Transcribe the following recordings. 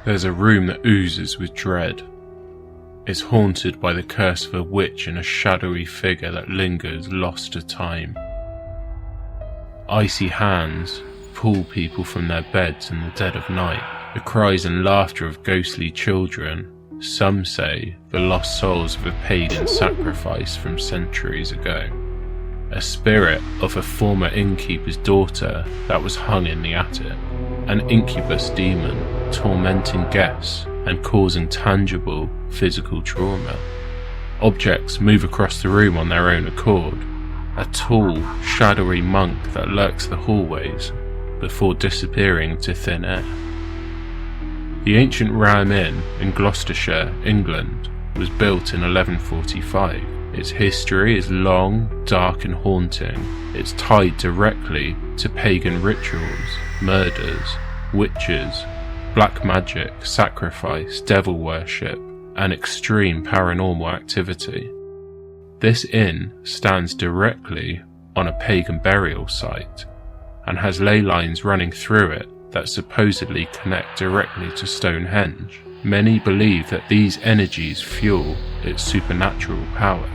There's a room that oozes with dread. It's haunted by the curse of a witch and a shadowy figure that lingers lost to time. Icy hands pull people from their beds in the dead of night. The cries and laughter of ghostly children, some say the lost souls of a pagan sacrifice from centuries ago. A spirit of a former innkeeper's daughter that was hung in the attic. An incubus demon tormenting guests and causing tangible physical trauma. Objects move across the room on their own accord. A tall, shadowy monk that lurks the hallways before disappearing to thin air. The ancient Ram Inn in Gloucestershire, England, was built in 1145. Its history is long, dark and haunting. It's tied directly to pagan rituals, murders, witches, black magic, sacrifice, devil worship, and extreme paranormal activity. This inn stands directly on a pagan burial site and has ley lines running through it that supposedly connect directly to Stonehenge. Many believe that these energies fuel its supernatural power.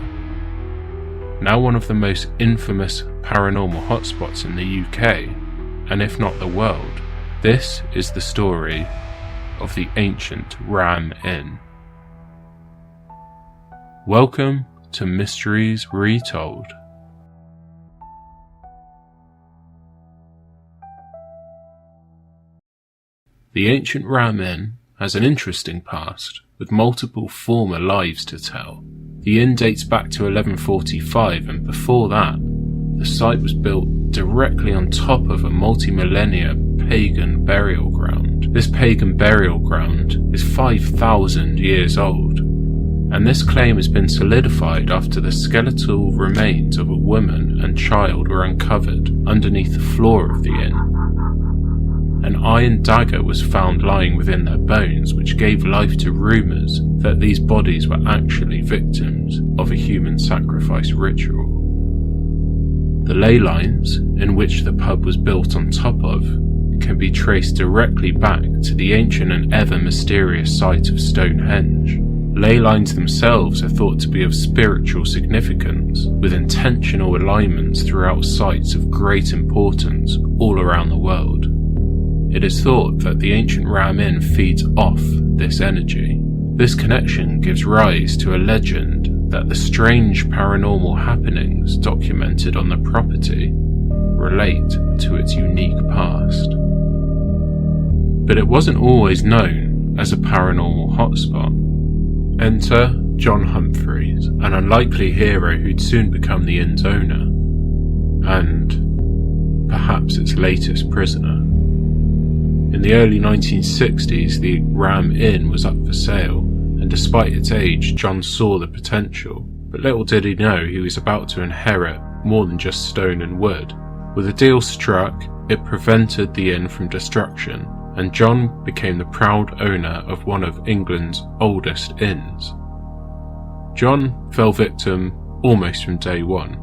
Now one of the most infamous paranormal hotspots in the UK, and if not the world, this is the story of the ancient Ram Inn. Welcome to Mysteries Retold. The ancient Ram Inn has an interesting past, with multiple former lives to tell. The inn dates back to 1145, and before that, the site was built directly on top of a multi-millennia pagan burial ground. This pagan burial ground is 5,000 years old, and this claim has been solidified after the skeletal remains of a woman and child were uncovered underneath the floor of the inn. An iron dagger was found lying within their bones, which gave life to rumours that these bodies were actually victims of a human sacrifice ritual. The ley lines, in which the pub was built on top of, can be traced directly back to the ancient and ever mysterious site of Stonehenge. Ley lines themselves are thought to be of spiritual significance, with intentional alignments throughout sites of great importance all around the world. It is thought that the ancient Ram Inn feeds off this energy. This connection gives rise to a legend that the strange paranormal happenings documented on the property relate to its unique past. But it wasn't always known as a paranormal hotspot. Enter John Humphreys, an unlikely hero who'd soon become the inn's owner, and perhaps its latest prisoner. In the early 1960s, the Ram Inn was up for sale, and despite its age, John saw the potential. But little did he know he was about to inherit more than just stone and wood. With a deal struck, it prevented the inn from destruction, and John became the proud owner of one of England's oldest inns. John fell victim almost from day one.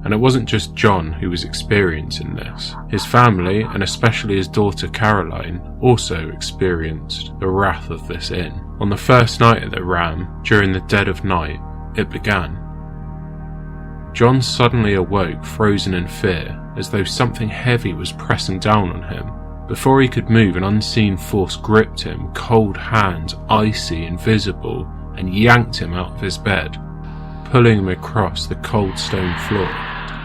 And it wasn't just John who was experiencing this. His family, and especially his daughter Caroline, also experienced the wrath of this inn. On the first night at the Ram, during the dead of night, it began. John suddenly awoke, frozen in fear, as though something heavy was pressing down on him. Before he could move, an unseen force gripped him, cold hands, icy, invisible, and yanked him out of his bed, pulling him across the cold stone floor.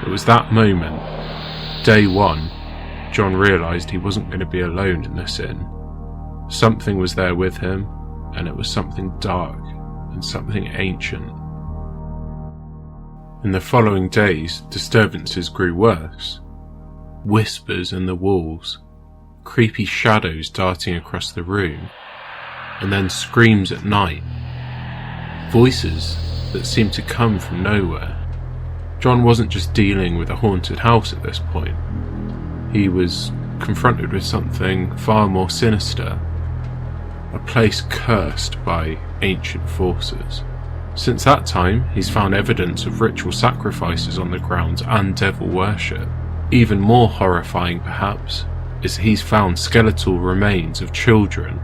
It was that moment, day one, John realised he wasn't going to be alone in this inn. Something was there with him, and it was something dark and something ancient. In the following days, disturbances grew worse. Whispers in the walls, creepy shadows darting across the room, and then screams at night. Voices that seemed to come from nowhere. John wasn't just dealing with a haunted house at this point. He was confronted with something far more sinister. A place cursed by ancient forces. Since that time, he's found evidence of ritual sacrifices on the grounds and devil worship. Even more horrifying, perhaps, is he's found skeletal remains of children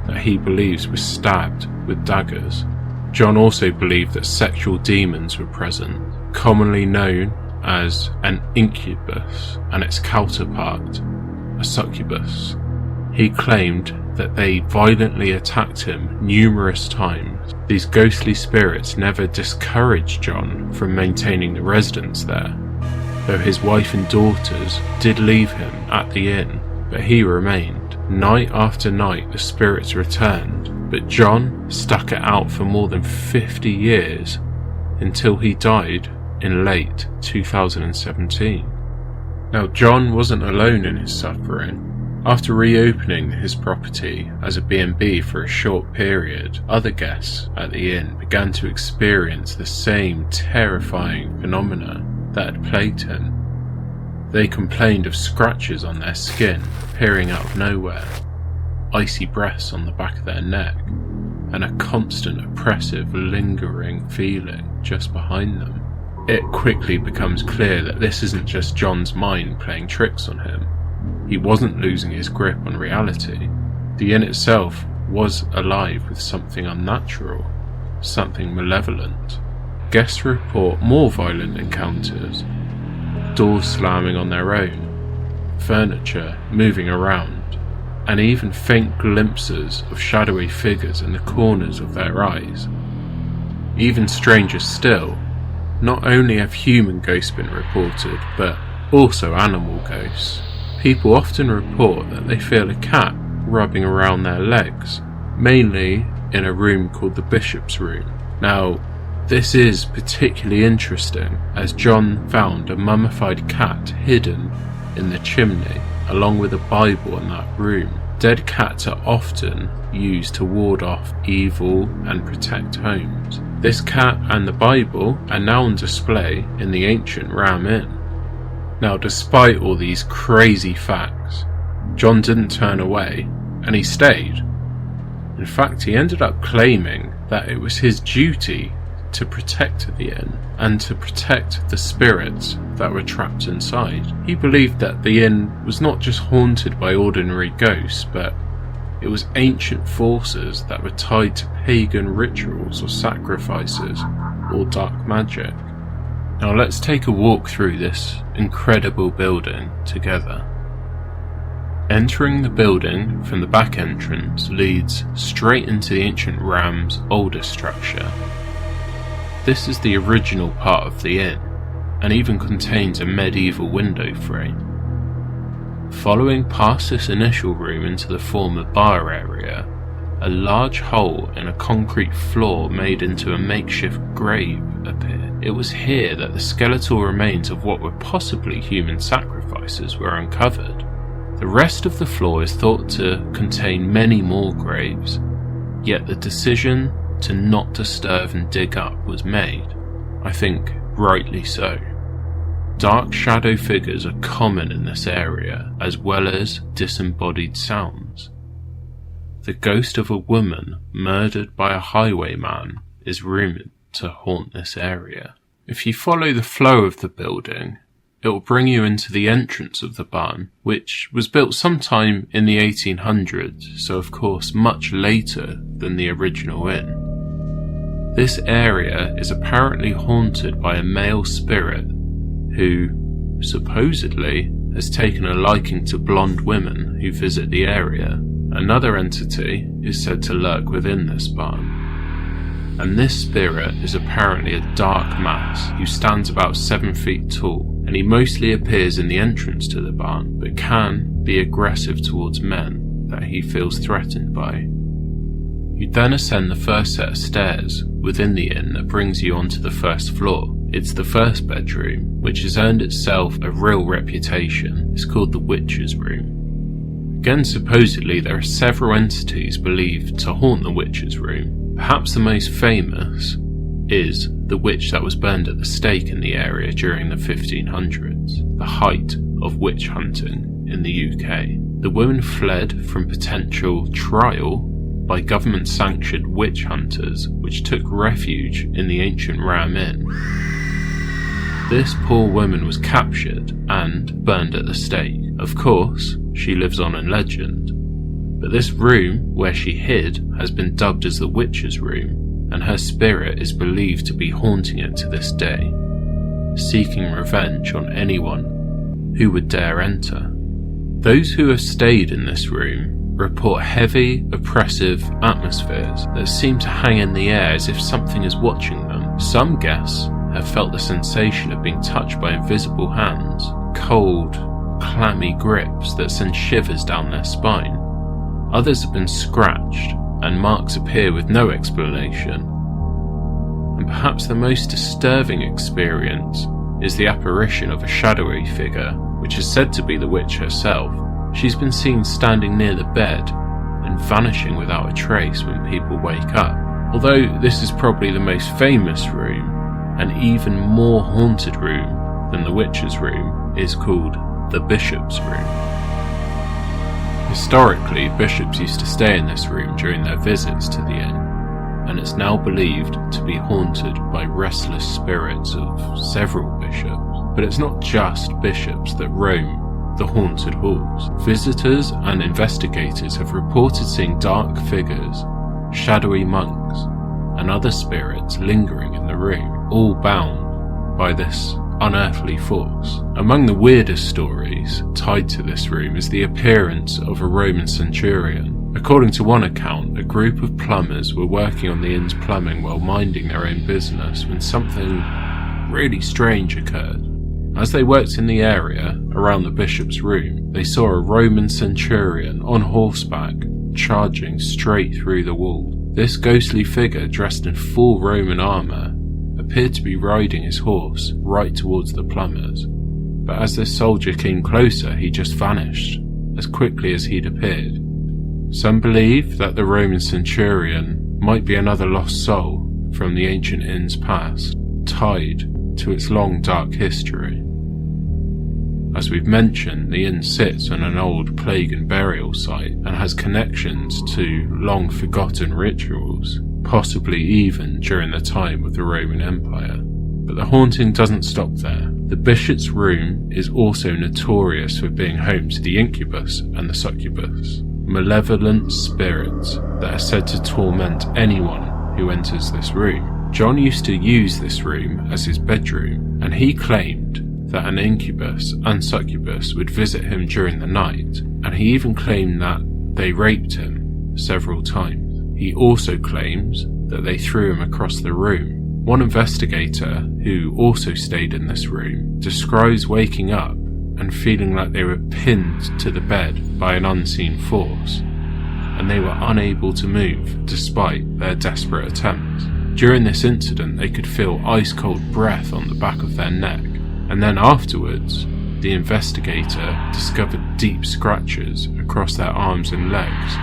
that he believes was stabbed with daggers. John also believed that sexual demons were present, commonly known as an incubus and its counterpart, a succubus. He claimed that they violently attacked him numerous times. These ghostly spirits never discouraged John from maintaining the residence there, though his wife and daughters did leave him at the inn, but he remained. Night after night the spirits returned, but John stuck it out for more than 50 years until he died in late 2017. Now, John wasn't alone in his suffering. After reopening his property as a B&B for a short period, other guests at the inn began to experience the same terrifying phenomena that had plagued him. They complained of scratches on their skin appearing out of nowhere, icy breaths on the back of their neck, and a constant oppressive, lingering feeling just behind them. It quickly becomes clear that this isn't just John's mind playing tricks on him. He wasn't losing his grip on reality. The inn itself was alive with something unnatural, something malevolent. Guests report more violent encounters, doors slamming on their own, furniture moving around, and even faint glimpses of shadowy figures in the corners of their eyes. Even stranger still, not only have human ghosts been reported, but also animal ghosts. People often report that they feel a cat rubbing around their legs, mainly in a room called the Bishop's Room. Now, this is particularly interesting, as John found a mummified cat hidden in the chimney, along with a Bible in that room. Dead cats are often used to ward off evil and protect homes. This cat and the Bible are now on display in the ancient Ram Inn. Now, despite all these crazy facts, John didn't turn away, and he stayed. In fact, he ended up claiming that it was his duty to protect the inn and to protect the spirits that were trapped inside. He believed that the inn was not just haunted by ordinary ghosts, but it was ancient forces that were tied to pagan rituals or sacrifices or dark magic. Now let's take a walk through this incredible building together. Entering the building from the back entrance leads straight into the ancient Ram's oldest structure. This is the original part of the inn, and even contains a medieval window frame. Following past this initial room into the former bar area, a large hole in a concrete floor made into a makeshift grave appeared. It was here that the skeletal remains of what were possibly human sacrifices were uncovered. The rest of the floor is thought to contain many more graves, yet the decision to not disturb and dig up was made. I think rightly so. Dark shadow figures are common in this area, as well as disembodied sounds. The ghost of a woman murdered by a highwayman is rumoured to haunt this area. If you follow the flow of the building, it will bring you into the entrance of the barn, which was built sometime in the 1800s, so of course much later than the original inn. This area is apparently haunted by a male spirit who, supposedly, has taken a liking to blonde women who visit the area. Another entity is said to lurk within this barn, and this spirit is apparently a dark mass who stands about 7 feet tall, and he mostly appears in the entrance to the barn, but can be aggressive towards men that he feels threatened by. You then ascend the first set of stairs within the inn that brings you onto the first floor. It's the first bedroom, which has earned itself a real reputation. It's called the Witch's Room. Again, supposedly there are several entities believed to haunt the Witch's Room. Perhaps the most famous is the witch that was burned at the stake in the area during the 1500s, the height of witch hunting in the UK. The woman fled from potential trial by government-sanctioned witch hunters, which took refuge in the ancient Ram Inn. This poor woman was captured and burned at the stake. Of course, she lives on in legend, But this room where she hid has been dubbed as the witch's room, and her spirit is believed to be haunting it to this day, seeking revenge on anyone who would dare enter. Those who have stayed in this room report heavy, oppressive atmospheres that seem to hang in the air as if something is watching them. Some guests have felt the sensation of being touched by invisible hands, cold, clammy grips that send shivers down their spine. Others have been scratched, and marks appear with no explanation. And perhaps the most disturbing experience is the apparition of a shadowy figure, which is said to be the witch herself. She's been seen standing near the bed and vanishing without a trace when people wake up. Although this is probably the most famous room, an even more haunted room than the witch's room is called the bishop's room. Historically, bishops used to stay in this room during their visits to the inn, and it's now believed to be haunted by restless spirits of several bishops. But it's not just bishops that roam the haunted halls. Visitors and investigators have reported seeing dark figures, shadowy monks, and other spirits lingering in the room, all bound by this unearthly force. Among the weirdest stories tied to this room is the appearance of a Roman centurion. According to one account, a group of plumbers were working on the inn's plumbing while minding their own business when something really strange occurred. As they worked in the area around the bishop's room, they saw a Roman centurion on horseback charging straight through the wall. This ghostly figure, dressed in full Roman armour, appeared to be riding his horse right towards the plumbers. But as this soldier came closer, he just vanished as quickly as he'd appeared. Some believe that the Roman centurion might be another lost soul from the ancient inn's past, tied to its long dark history. As we've mentioned, the inn sits on an old pagan burial site and has connections to long forgotten rituals, possibly even during the time of the Roman Empire. But the haunting doesn't stop there. The bishop's room is also notorious for being home to the incubus and the succubus, malevolent spirits that are said to torment anyone who enters this room. John used to use this room as his bedroom, and he claimed that an incubus and succubus would visit him during the night, and he even claimed that they raped him several times. He also claims that they threw him across the room. One investigator, who also stayed in this room, describes waking up and feeling like they were pinned to the bed by an unseen force, and they were unable to move despite their desperate attempts. During this incident, they could feel ice-cold breath on the back of their neck, and then afterwards, the investigator discovered deep scratches across their arms and legs,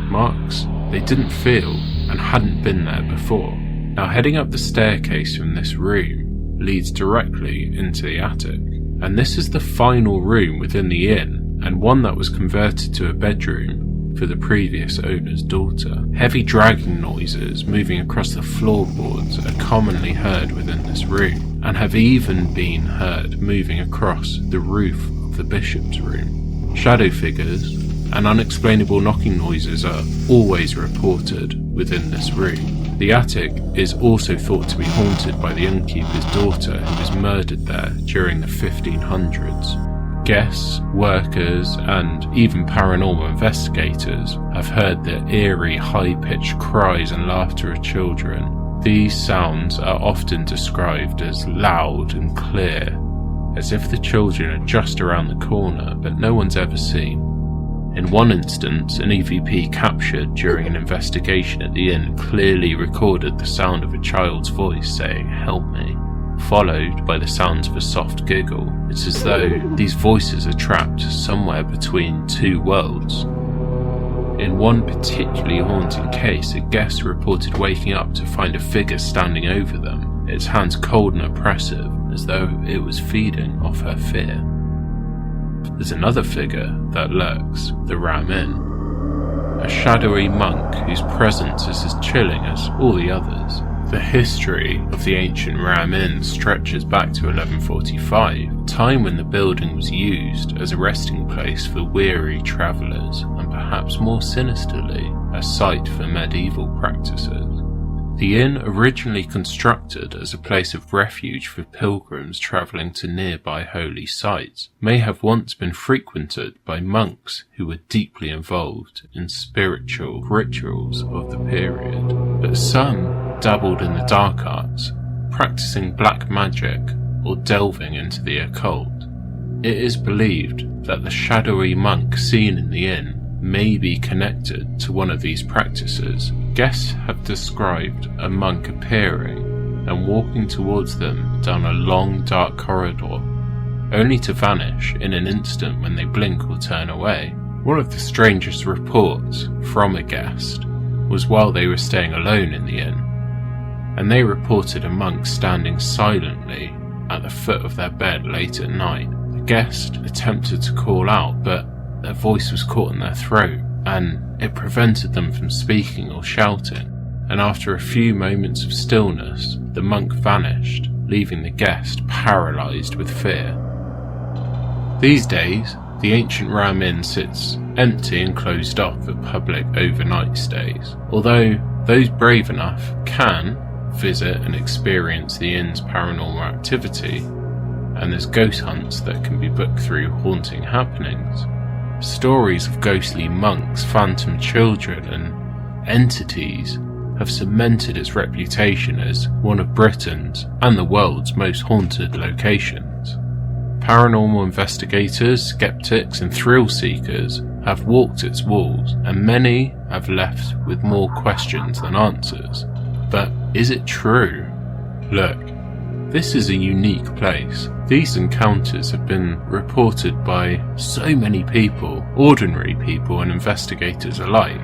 marks they didn't feel and hadn't been there before. Now, heading up the staircase from this room leads directly into the attic, and this is the final room within the inn, and one that was converted to a bedroom for the previous owner's daughter. Heavy dragging noises moving across the floorboards are commonly heard within this room, and have even been heard moving across the roof of the bishop's room. Shadow figures and unexplainable knocking noises are always reported within this room. The attic is also thought to be haunted by the innkeeper's daughter, who was murdered there during the 1500s. Guests, workers, and even paranormal investigators have heard the eerie, high-pitched cries and laughter of children. These sounds are often described as loud and clear, as if the children are just around the corner, but no one's ever seen. In one instance, an EVP captured during an investigation at the inn clearly recorded the sound of a child's voice saying, "Help me," followed by the sounds of a soft giggle. It's as though these voices are trapped somewhere between two worlds. In one particularly haunting case, a guest reported waking up to find a figure standing over them, its hands cold and oppressive, as though it was feeding off her fear. There's another figure that lurks, the Ram Inn, a shadowy monk whose presence is as chilling as all the others. The history of the ancient Ram Inn stretches back to 1145, a time when the building was used as a resting place for weary travellers and perhaps perhaps more sinisterly, a site for medieval practices. The inn, originally constructed as a place of refuge for pilgrims travelling to nearby holy sites, may have once been frequented by monks who were deeply involved in spiritual rituals of the period. But some dabbled in the dark arts, practicing black magic or delving into the occult. It is believed that the shadowy monk seen in the inn may be connected to one of these practices. Guests have described a monk appearing and walking towards them down a long dark corridor, only to vanish in an instant when they blink or turn away. One of the strangest reports from a guest was while they were staying alone in the inn, and they reported a monk standing silently at the foot of their bed late at night. The guest attempted to call out, but their voice was caught in their throat, and it prevented them from speaking or shouting. And after a few moments of stillness, the monk vanished, leaving the guest paralysed with fear. These days, the ancient Ram Inn sits empty and closed off for public overnight stays, although those brave enough can visit and experience the inn's paranormal activity, and there's ghost hunts that can be booked through Haunting Happenings. Stories of ghostly monks, phantom children, and entities have cemented its reputation as one of Britain's and the world's most haunted locations. Paranormal investigators, skeptics, and thrill seekers have walked its walls, and many have left with more questions than answers. But is it true? Look, this is a unique place. These encounters have been reported by so many people, ordinary people and investigators alike.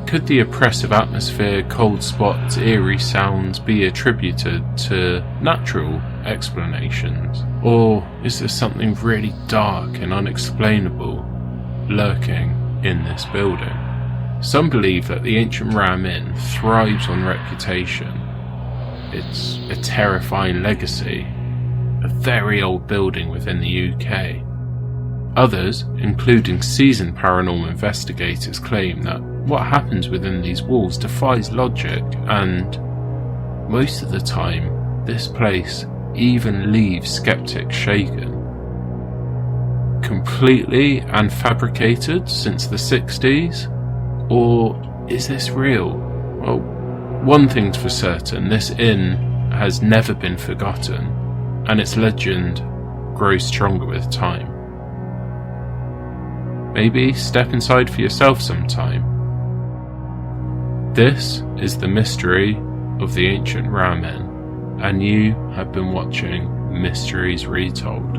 Could the oppressive atmosphere, cold spots, eerie sounds be attributed to natural explanations? Or is there something really dark and unexplainable lurking in this building? Some believe that the ancient Ram Inn thrives on reputation. It's a terrifying legacy, a very old building within the UK. Others, including seasoned paranormal investigators, claim that what happens within these walls defies logic, and most of the time, this place even leaves skeptics shaken. Completely and fabricated since the 60s? Or is this real? Well, one thing's for certain, this inn has never been forgotten, and its legend grows stronger with time. Maybe step inside for yourself sometime. This is the mystery of the ancient Ram Inn, and you have been watching Mysteries Retold.